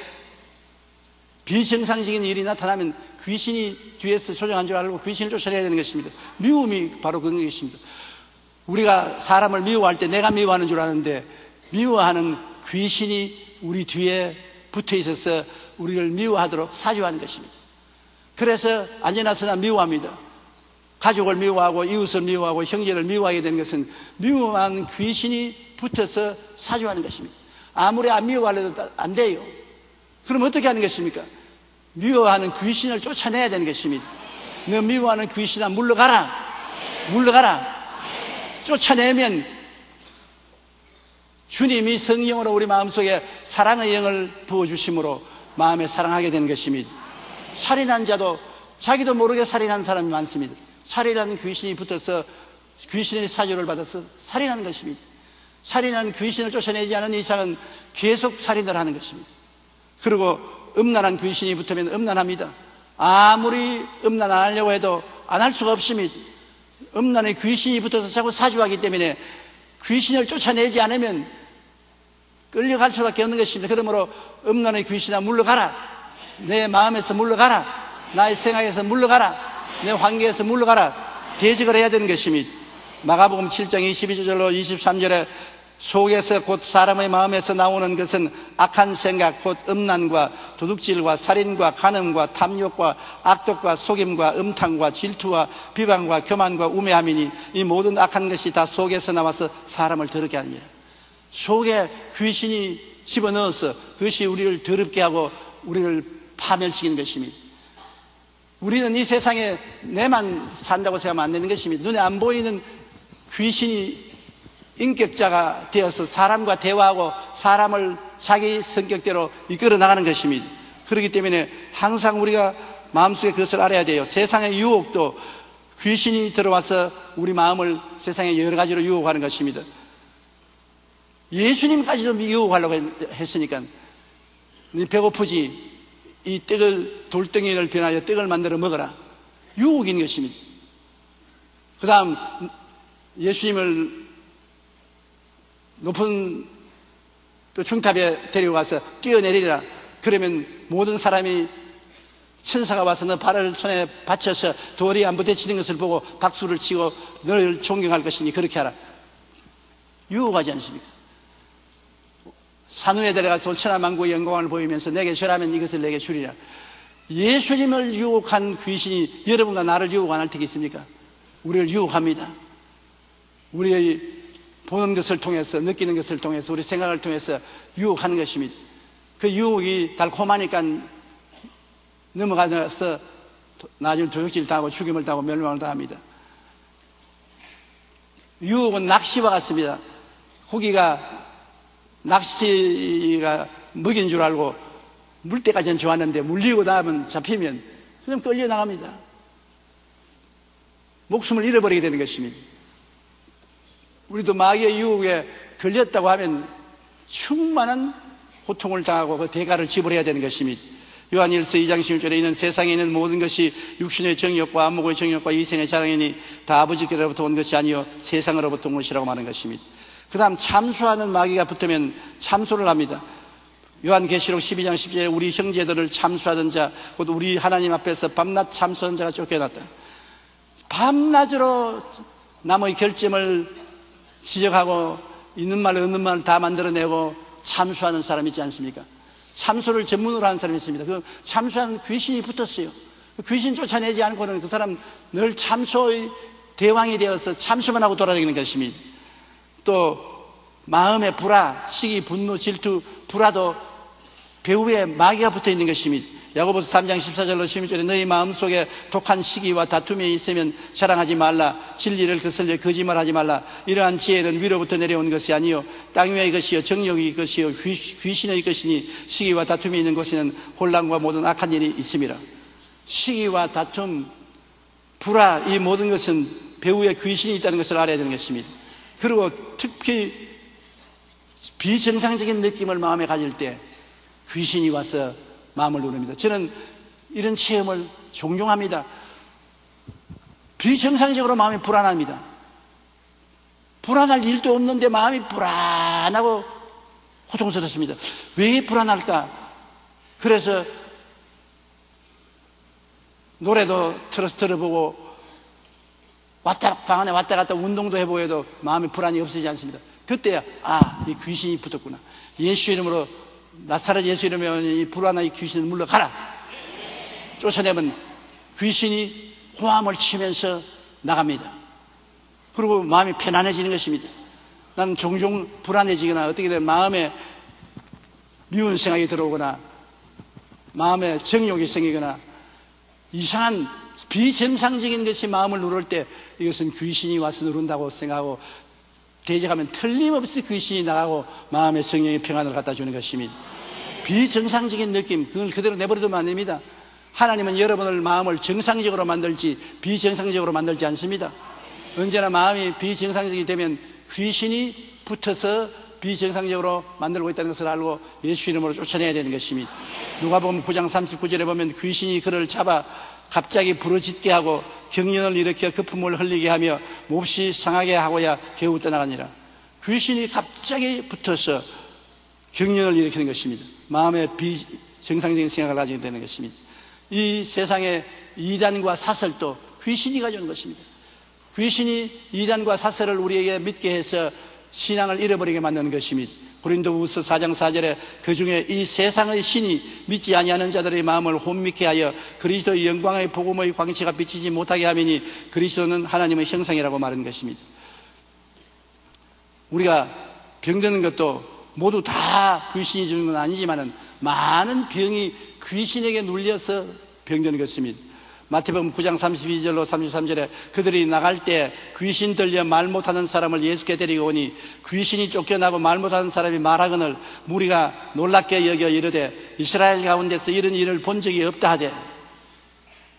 비정상적인 일이 나타나면 귀신이 뒤에서 조종한 줄 알고 귀신을 쫓아내야 되는 것입니다. 미움이 바로 그런 것입니다. 우리가 사람을 미워할 때 내가 미워하는 줄 아는데 미워하는 귀신이 우리 뒤에 붙어 있어서 우리를 미워하도록 사주하는 것입니다. 그래서 안전하서나 미워합니다. 가족을 미워하고 이웃을 미워하고 형제를 미워하게 되는 것은 미워하는 귀신이 붙어서 사주하는 것입니다. 아무리 안 미워하려도 안 돼요. 그럼 어떻게 하는 것입니까? 미워하는 귀신을 쫓아내야 되는 것입니다. 너 미워하는 귀신아 물러가라. 물러가라. 쫓아내면 주님이 성령으로 우리 마음속에 사랑의 영을 부어주심으로 마음에 사랑하게 되는 것입니다. 살인한 자도 자기도 모르게 살인한 사람이 많습니다. 살인하는 귀신이 붙어서 귀신의 사주를 받아서 살인하는 것입니다. 살인하는 귀신을 쫓아내지 않은 이상은 계속 살인을 하는 것입니다. 그리고 음란한 귀신이 붙으면 음란합니다. 아무리 음란 안 하려고 해도 안 할 수가 없습니다. 음란의 귀신이 붙어서 자꾸 사주하기 때문에 귀신을 쫓아내지 않으면 끌려갈 수밖에 없는 것입니다. 그러므로 음란의 귀신아 물러가라. 내 마음에서 물러가라. 나의 생각에서 물러가라. 내 관계에서 물러가라. 대적을 해야 되는 것입니다. 마가복음 7장 22절로 23절에 속에서 곧 사람의 마음에서 나오는 것은 악한 생각 곧 음란과 도둑질과 살인과 간음과 탐욕과 악독과 속임과 음탕과 질투와 비방과 교만과 우매함이니 이 모든 악한 것이 다 속에서 나와서 사람을 더럽게 하느니라. 속에 귀신이 집어넣어서 그것이 우리를 더럽게 하고 우리를 파멸시키는 것입니다. 우리는 이 세상에 내만 산다고 생각하면 안 되는 것입니다. 눈에 안 보이는 귀신이 인격자가 되어서 사람과 대화하고 사람을 자기 성격대로 이끌어 나가는 것입니다. 그렇기 때문에 항상 우리가 마음속에 그것을 알아야 돼요. 세상의 유혹도 귀신이 들어와서 우리 마음을 세상에 여러 가지로 유혹하는 것입니다. 예수님까지도 유혹하려고 했으니까 네 배고프지? 이 떡을 돌덩이를 변하여 떡을 만들어 먹어라. 유혹인 것입니다. 그 다음 예수님을 높은 또 중탑에 데려가서 뛰어내리라. 그러면 모든 사람이 천사가 와서 너 발을 손에 받쳐서 돌이 안 부딪히는 것을 보고 박수를 치고 너를 존경할 것이니 그렇게 하라. 유혹하지 않습니까? 산 위에 데려가서 천하만국의 영광을 보이면서 내게 절하면 이것을 내게 주리라. 예수님을 유혹한 귀신이 여러분과 나를 유혹 안 할 테겠습니까? 우리를 유혹합니다. 우리의 보는 것을 통해서, 느끼는 것을 통해서, 우리 생각을 통해서 유혹하는 것입니다. 그 유혹이 달콤하니까 넘어가서 나중에 도둑질 당하고 죽임을 당하고 멸망을 당합니다. 유혹은 낚시와 같습니다. 고기가 낚시가 먹인 줄 알고 물때까지는 좋았는데 물리고 나면 잡히면 그냥 끌려나갑니다. 목숨을 잃어버리게 되는 것입니다. 우리도 마귀의 유혹에 걸렸다고 하면 충만한 고통을 당하고 그 대가를 지불해야 되는 것입니다. 요한일서 2장 16절에 이는 세상에 있는 모든 것이 육신의 정욕과 안목의 정욕과 이생의 자랑이니 다 아버지께로부터 온 것이 아니요 세상으로부터 온 것이라고 말하는 것입니다. 그 다음 참수하는 마귀가 붙으면 참소를 합니다. 요한계시록 12장 10절에 우리 형제들을 참수하던 자, 곧 우리 하나님 앞에서 밤낮 참수하던 자가 쫓겨났다. 밤낮으로 남의 결점을 지적하고 있는 말 없는 말 다 만들어내고 참수하는 사람 있지 않습니까? 참소를 전문으로 하는 사람이 있습니다. 그 참수하는 귀신이 붙었어요. 귀신 쫓아내지 않고는 그 사람 늘 참소의 대왕이 되어서 참수만 하고 돌아다니는 것입니다. 또 마음의 불화, 시기, 분노, 질투, 불화도 배후에 마귀가 붙어있는 것입니다. 야고보서 3장 14절로 16절에 너희 마음속에 독한 시기와 다툼이 있으면 자랑하지 말라. 진리를 거슬려 거짓말하지 말라. 이러한 지혜는 위로부터 내려온 것이 아니요 땅 위의 것이요 정욕의 것이요 귀신의 것이니 시기와 다툼이 있는 곳에는 혼란과 모든 악한 일이 있음이라. 시기와 다툼, 불화, 이 모든 것은 배후에 귀신이 있다는 것을 알아야 되는 것입니다. 그리고 특히 비정상적인 느낌을 마음에 가질 때 귀신이 와서 마음을 누릅니다. 저는 이런 체험을 종종 합니다. 비정상적으로 마음이 불안합니다. 불안할 일도 없는데 마음이 불안하고 고통스럽습니다. 왜 불안할까? 그래서 노래도 틀어서 들어보고 방 안에 왔다 갔다 운동도 해보여도 마음의 불안이 없어지지 않습니다. 그때야 이 귀신이 붙었구나. 예수 이름으로 나사렛 예수 이름에 이 불안한 이 귀신을 물러가라. 쫓아내면 귀신이 호함을 치면서 나갑니다. 그리고 마음이 편안해지는 것입니다. 나는 종종 불안해지거나 어떻게 되면 마음에 미운 생각이 들어오거나 마음에 정욕이 생기거나 이상한 비정상적인 것이 마음을 누를 때 이것은 귀신이 와서 누른다고 생각하고 대적하면 틀림없이 귀신이 나가고 마음의 성령의 평안을 갖다 주는 것입니다. 비정상적인 느낌, 그걸 그대로 내버려두면 안 됩니다. 하나님은 여러분의 마음을 정상적으로 만들지 비정상적으로 만들지 않습니다. 언제나 마음이 비정상적이 되면 귀신이 붙어서 비정상적으로 만들고 있다는 것을 알고 예수 이름으로 쫓아내야 되는 것입니다. 누가복음 9장 39절에 보면 귀신이 그를 잡아 갑자기 부르짖게 하고 경련을 일으켜 거품을 흘리게 하며 몹시 상하게 하고야 겨우 떠나가니라. 귀신이 갑자기 붙어서 경련을 일으키는 것입니다. 마음에 비정상적인 생각을 가지게 되는 것입니다. 이 세상에 이단과 사설도 귀신이 가져오는 것입니다. 귀신이 이단과 사설을 우리에게 믿게 해서 신앙을 잃어버리게 만드는 것입니다. 고린도후서 4장 4절에 그 중에 이 세상의 신이 믿지 아니하는 자들의 마음을 혼미케 하여 그리스도의 영광의 복음의 광채가 비치지 못하게 하미니 그리스도는 하나님의 형상이라고 말하는 것입니다. 우리가 병드는 것도 모두 다 귀신이 주는 건 아니지만은 많은 병이 귀신에게 눌려서 병드는 것입니다. 마태복음 9장 32절로 33절에 그들이 나갈 때 귀신 들려 말 못하는 사람을 예수께 데리고 오니 귀신이 쫓겨나고 말 못하는 사람이 말하거늘 무리가 놀랍게 여겨 이르되 이스라엘 가운데서 이런 일을 본 적이 없다 하되,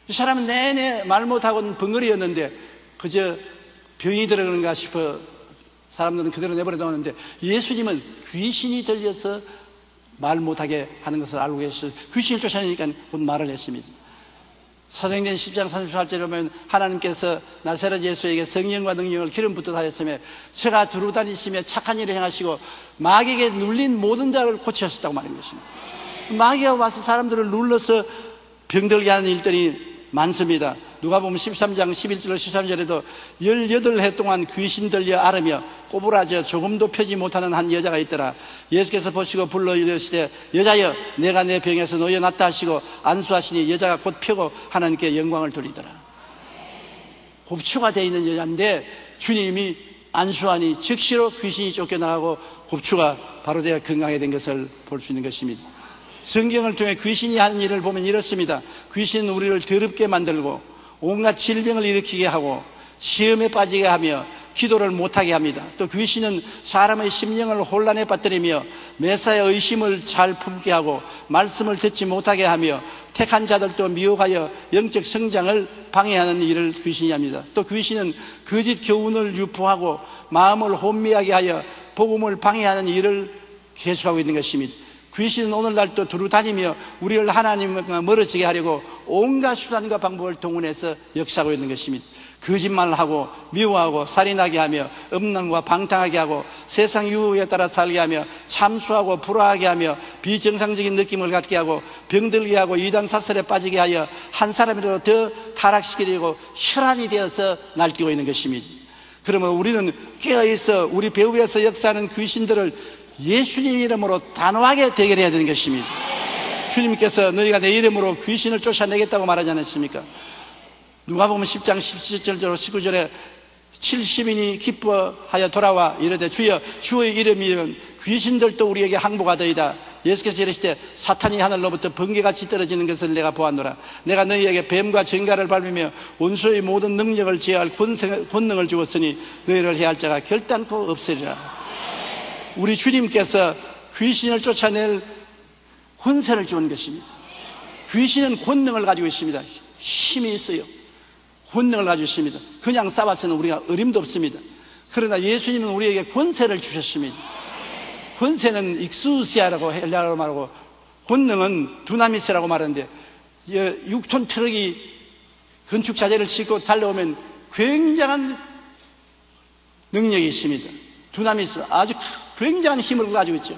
이 사람은 내내 말 못하고는 벙어리였는데 그저 병이 들어가는가 싶어 사람들은 그대로 내버려 두었는데 예수님은 귀신이 들려서 말 못하게 하는 것을 알고 계셔서 귀신을 쫓아내니까 곧 말을 했습니다. 사도행전 10장 38절에 보면 하나님께서 나사렛 예수에게 성령과 능력을 기름 붓듯 하였으며 저가 두루 다니시며 착한 일을 행하시고 마귀에게 눌린 모든 자를 고치셨다고 말한 것입니다. 마귀가 와서 사람들을 눌러서 병들게 하는 일들이 많습니다. 누가복음 13장 11절 13절에도 18해 동안 귀신 들려 앓으며 꼬부라져 조금도 펴지 못하는 한 여자가 있더라. 예수께서 보시고 불러 이르시되 여자여 내가 내 병에서 놓여놨다 하시고 안수하시니 여자가 곧 펴고 하나님께 영광을 돌리더라. 곱추가 되어 있는 여자인데 주님이 안수하니 즉시로 귀신이 쫓겨나가고 곱추가 바로 되어 건강하게 된 것을 볼 수 있는 것입니다. 성경을 통해 귀신이 하는 일을 보면 이렇습니다. 귀신은 우리를 더럽게 만들고 온갖 질병을 일으키게 하고 시험에 빠지게 하며 기도를 못하게 합니다. 또 귀신은 사람의 심령을 혼란에 빠뜨리며 매사에 의심을 잘 품게 하고 말씀을 듣지 못하게 하며 택한 자들도 미혹하여 영적 성장을 방해하는 일을 귀신이 합니다. 또 귀신은 거짓 교훈을 유포하고 마음을 혼미하게 하여 복음을 방해하는 일을 계속하고 있는 것입니다. 귀신은 오늘날도 두루 다니며 우리를 하나님과 멀어지게 하려고 온갖 수단과 방법을 동원해서 역사하고 있는 것입니다. 거짓말을 하고 미워하고 살인하게 하며 음란과 방탕하게 하고 세상 유혹에 따라 살게 하며 참수하고 불화하게 하며 비정상적인 느낌을 갖게 하고 병들게 하고 이단 사설에 빠지게 하여 한 사람이라도 더 타락시키려고 혈안이 되어서 날뛰고 있는 것입니다. 그러면 우리는 깨어있어 우리 배후에서 역사하는 귀신들을 예수님 이름으로 단호하게 대결해야 되는 것입니다. 주님께서 너희가 내 이름으로 귀신을 쫓아내겠다고 말하지 않았습니까? 누가복음 10장 17절 19절에 70인이 기뻐하여 돌아와 이르되 주여 주의 이름이면 귀신들도 우리에게 항복하더이다. 예수께서 이르시되 사탄이 하늘로부터 번개같이 떨어지는 것을 내가 보았노라. 내가 너희에게 뱀과 정갈을 밟으며 원수의 모든 능력을 제어할 권능을 주었으니 너희를 해할 자가 결단코 없으리라. 우리 주님께서 귀신을 쫓아낼 권세를 주는 것입니다. 귀신은 권능을 가지고 있습니다. 힘이 있어요. 권능을 가지고 있습니다. 그냥 싸워서는 우리가 어림도 없습니다. 그러나 예수님은 우리에게 권세를 주셨습니다. 권세는 익수시아라고 헬라어로 말하고 권능은 두나미스라고 말하는데 6톤 트럭이 건축 자재를 싣고 달려오면 굉장한 능력이 있습니다. 두나미스 아주 굉장한 힘을 가지고 있죠.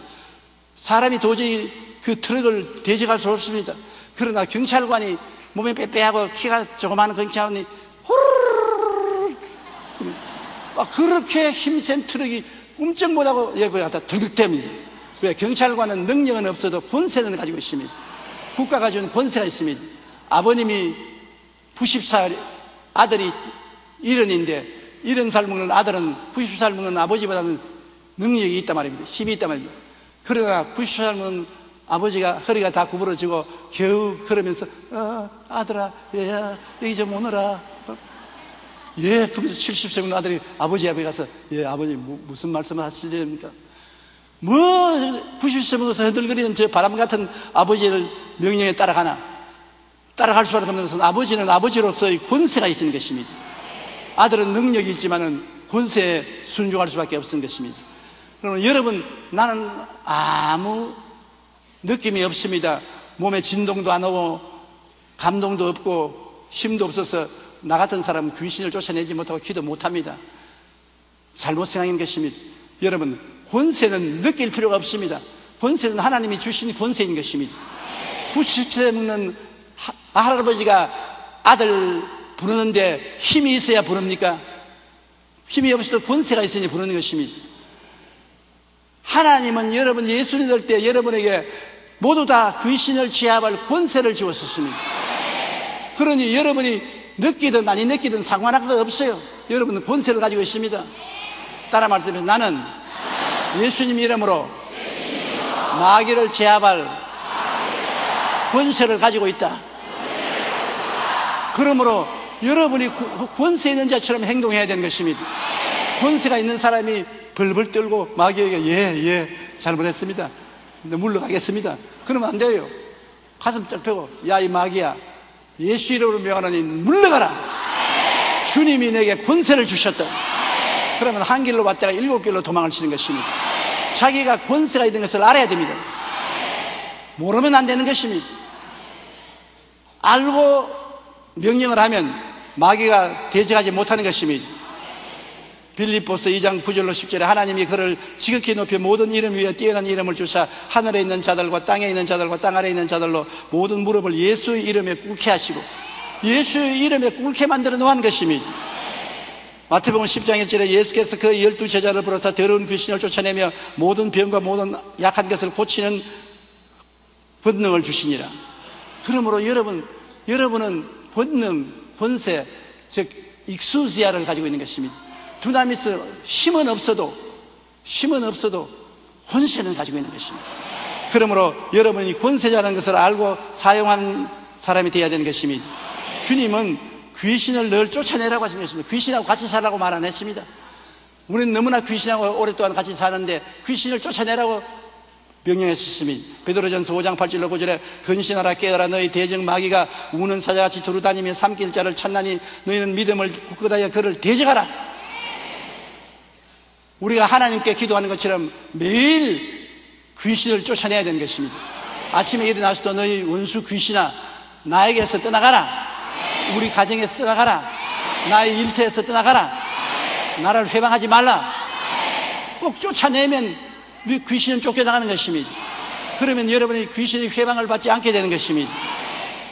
사람이 도저히 그 트럭을 대적할 수 없습니다. 그러나 경찰관이 몸에 빼빼하고 키가 조그마한 경찰관이 호르르르르 막 그렇게 힘센 트럭이 꿈쩍 못하고 여기 갖다 들극댑니다. 왜? 경찰관은 능력은 없어도 권세는 가지고 있습니다. 국가가 가지고 있는 권세가 있습니다. 아버님이 90살, 아들이 70인데 70살 먹는 아들은 90살 먹는 아버지보다는 능력이 있단 말입니다. 힘이 있단 말입니다. 그러나 90살 먹는 아버지가 허리가 다 구부러지고 겨우 걸으면서 아들아 얘야 여기 좀 오너라. 예, 그러면서 70세 먹는 아들이 아버지 앞에 가서 예 아버지 무슨 말씀을 하시려니까 뭐 90세 먹어서 흔들거리는 저 바람 같은 아버지를 명령에 따라가나. 따라갈 수밖에 없는 것은 아버지는 아버지로서의 권세가 있는 것입니다. 아들은 능력이 있지만은 권세에 순종할 수밖에 없는 것입니다. 그러면 여러분, 나는 아무 느낌이 없습니다. 몸에 진동도 안 오고 감동도 없고 힘도 없어서 나 같은 사람은 귀신을 쫓아내지 못하고 기도 못합니다. 잘못 생각인 것입니다. 여러분, 권세는 느낄 필요가 없습니다. 권세는 하나님이 주신 권세인 것입니다. 90세 먹는 할아버지가 아들 부르는데 힘이 있어야 부릅니까? 힘이 없어도 권세가 있으니 부르는 것입니다. 하나님은 여러분 예수 믿을 때 여러분에게 모두 다 귀신을 제압할 권세를 주었습니다. 그러니 여러분이 느끼든 아니 느끼든 상관할 것 없어요. 여러분은 권세를 가지고 있습니다. 따라 말씀해, 나는 예수님 이름으로 마귀를 제압할 권세를 가지고 있다. 그러므로 여러분이 권세 있는 자처럼 행동해야 되는 것입니다. 권세가 있는 사람이 벌벌 떨고 마귀에게 예 잘못했습니다, 물러가겠습니다, 그러면 안 돼요. 가슴 쫙 펴고 야 이 마귀야, 예수 이름으로 명하노니 물러가라. 주님이 내게 권세를 주셨다. 그러면 한 길로 왔다가 7길로 도망을 치는 것입니다. 자기가 권세가 있는 것을 알아야 됩니다. 모르면 안 되는 것입니다. 알고 명령을 하면 마귀가 대적하지 못하는 것입니다. 빌립보서 2장 9절로 10절에 하나님이 그를 지극히 높여 모든 이름 위에 뛰어난 이름을 주사 하늘에 있는 자들과 땅에 있는 자들과 땅 아래에 있는 자들로 모든 무릎을 예수의 이름에 꿇게 하시고 예수의 이름에 꿇게 만들어 놓은 것입니다. 마태복음 10장 1절에 예수께서 그 12 제자를 부르사 더러운 귀신을 쫓아내며 모든 병과 모든 약한 것을 고치는 권능을 주시니라. 그러므로 여러분은 권능, 권세, 즉 익수지아를 가지고 있는 것입니다. 두나미스 힘은 없어도 권세는 가지고 있는 것입니다. 그러므로 여러분이 권세자라는 것을 알고 사용하는 사람이 되어야 되는 것입니다. 주님은 귀신을 늘 쫓아내라고 하신 것입니다. 귀신하고 같이 살라고 말 안 했습니다. 우리는 너무나 귀신하고 오랫동안 같이 사는데 귀신을 쫓아내라고 명령했습니다. 베드로전서 5장 8절로 9절에 근신하라 깨어라 너희 대적 마귀가 우는 사자같이 두루다니며 삼킬 자를 찾나니 너희는 믿음을 굳건하여 그를 대적하라. 우리가 하나님께 기도하는 것처럼 매일 귀신을 쫓아내야 되는 것입니다. 아침에 일어나서도 너희 원수 귀신아 나에게서 떠나가라. 우리 가정에서 떠나가라. 나의 일터에서 떠나가라. 나를 회방하지 말라. 꼭 쫓아내면 귀신은 쫓겨나가는 것입니다. 그러면 여러분이 귀신의 회방을 받지 않게 되는 것입니다.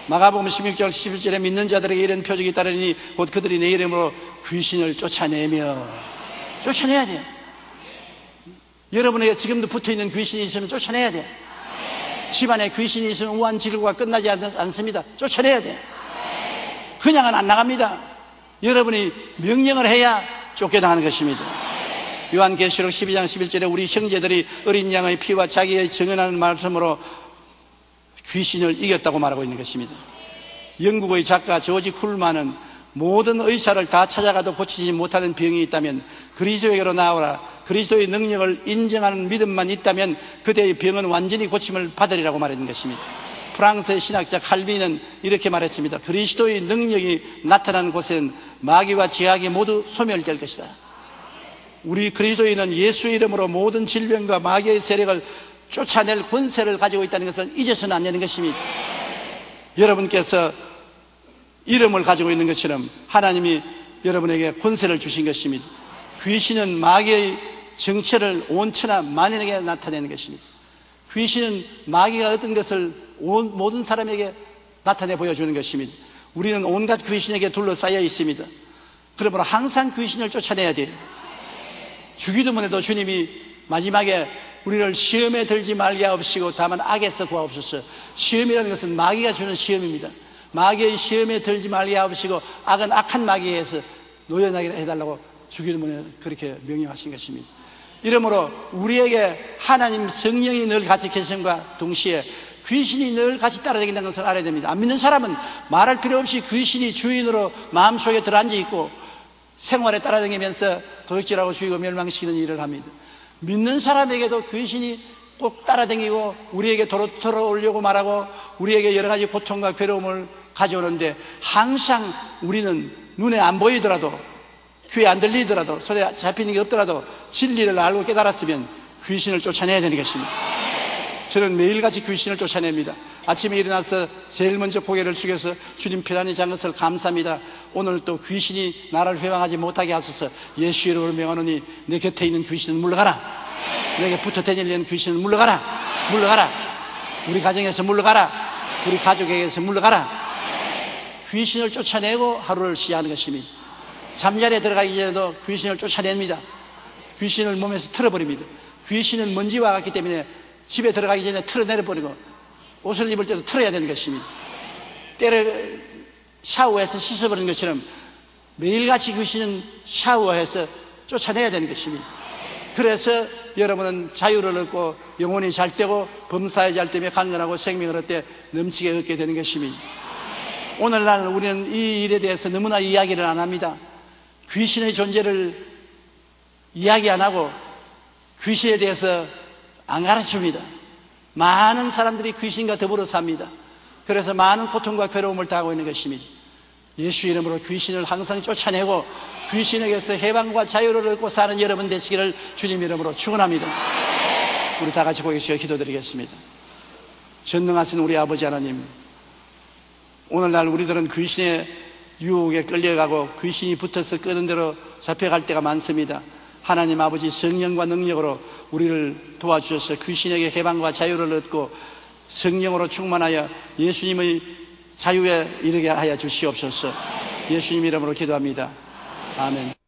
마가복음 16장 11절에 믿는 자들에게 이런 표적이 따르니 곧 그들이 내 이름으로 귀신을 쫓아내야 돼요. 여러분에게 지금도 붙어있는 귀신이 있으면 쫓아내야 돼요. 집안에 귀신이 있으면 우환질구가 끝나지 않습니다. 쫓아내야 돼요. 그냥은 안 나갑니다. 여러분이 명령을 해야 쫓겨나가는 것입니다. 요한계시록 12장 11절에 우리 형제들이 어린 양의 피와 자기의 증언하는 말씀으로 귀신을 이겼다고 말하고 있는 것입니다. 영국의 작가 조지 쿨만은 모든 의사를 다 찾아가도 고치지 못하는 병이 있다면 그리스도에게로 나오라. 그리스도의 능력을 인정하는 믿음만 있다면 그대의 병은 완전히 고침을 받으리라고 말했는 것입니다. 프랑스의 신학자 칼빈은 이렇게 말했습니다. 그리스도의 능력이 나타나는 곳에는 마귀와 제약이 모두 소멸될 것이다. 우리 그리스도인은 예수의 이름으로 모든 질병과 마귀의 세력을 쫓아낼 권세를 가지고 있다는 것을 잊어서는 안 되는 것입니다. 여러분께서 이름을 가지고 있는 것처럼 하나님이 여러분에게 권세를 주신 것입니다. 귀신은 마귀의 정체를 온 천하 만인에게 나타내는 것입니다. 귀신은 마귀가 어떤 것을 모든 사람에게 나타내 보여주는 것입니다. 우리는 온갖 귀신에게 둘러싸여 있습니다. 그러므로 항상 귀신을 쫓아내야 돼요. 주기도문에도 주님이 마지막에 우리를 시험에 들지 말게 하옵시고 다만 악에서 구하옵소서. 시험이라는 것은 마귀가 주는 시험입니다. 마귀의 시험에 들지 말게 하옵시고 악은 악한 마귀에서 노연하게 해달라고 주기도문에 그렇게 명령하신 것입니다. 이러므로 우리에게 하나님 성령이 늘 같이 계심과 동시에 귀신이 늘 같이 따라다닌다는 것을 알아야 됩니다. 안 믿는 사람은 말할 필요 없이 귀신이 주인으로 마음속에 들어앉아 있고 생활에 따라다니면서 도둑질하고 죽이고 멸망시키는 일을 합니다. 믿는 사람에게도 귀신이 꼭 따라다니고 우리에게 돌아오려고 말하고 우리에게 여러 가지 고통과 괴로움을 가져오는데 항상 우리는 눈에 안 보이더라도 귀에 안 들리더라도 손에 잡히는 게 없더라도 진리를 알고 깨달았으면 귀신을 쫓아내야 되는 것입니다. 저는 매일같이 귀신을 쫓아냅니다. 아침에 일어나서 제일 먼저 고개를 숙여서 주님 편안히 잔 것을 감사합니다. 오늘 또 귀신이 나를 회방하지 못하게 하소서. 예수 이름으로 명하노니 내 곁에 있는 귀신은 물러가라. 내게 붙어 다니려는 귀신은 물러가라. 물러가라. 우리 가정에서 물러가라. 우리 가족에게서 물러가라. 귀신을 쫓아내고 하루를 시작하는 것입니다. 잠자리에 들어가기 전에도 귀신을 쫓아냅니다. 귀신을 몸에서 틀어버립니다. 귀신은 먼지와 같기 때문에 집에 들어가기 전에 틀어내려버리고 옷을 입을 때도 틀어야 되는 것입니다. 때를 샤워해서 씻어버리는 것처럼 매일같이 귀신은 샤워해서 쫓아내야 되는 것입니다. 그래서 여러분은 자유를 얻고 영혼이 잘 되고 범사에 잘 되며 강건하고 생명을 얻되 넘치게 얻게 되는 것입니다. 오늘날 우리는 이 일에 대해서 너무나 이야기를 안 합니다. 귀신의 존재를 이야기 안 하고 귀신에 대해서 안 가르칩니다. 많은 사람들이 귀신과 더불어 삽니다. 그래서 많은 고통과 괴로움을 당하고 있는 것입니다. 예수 이름으로 귀신을 항상 쫓아내고 귀신에게서 해방과 자유를 얻고 사는 여러분 되시기를 주님 이름으로 축원합니다. 우리 다 같이 고개 숙여 기도드리겠습니다. 전능하신 우리 아버지 하나님, 오늘날 우리들은 귀신의 유혹에 끌려가고 귀신이 붙어서 끄는 대로 잡혀갈 때가 많습니다. 하나님 아버지 성령과 능력으로 우리를 도와주셔서 귀신에게 해방과 자유를 얻고 성령으로 충만하여 예수님의 자유에 이르게 하여 주시옵소서. 예수님 이름으로 기도합니다. 아멘.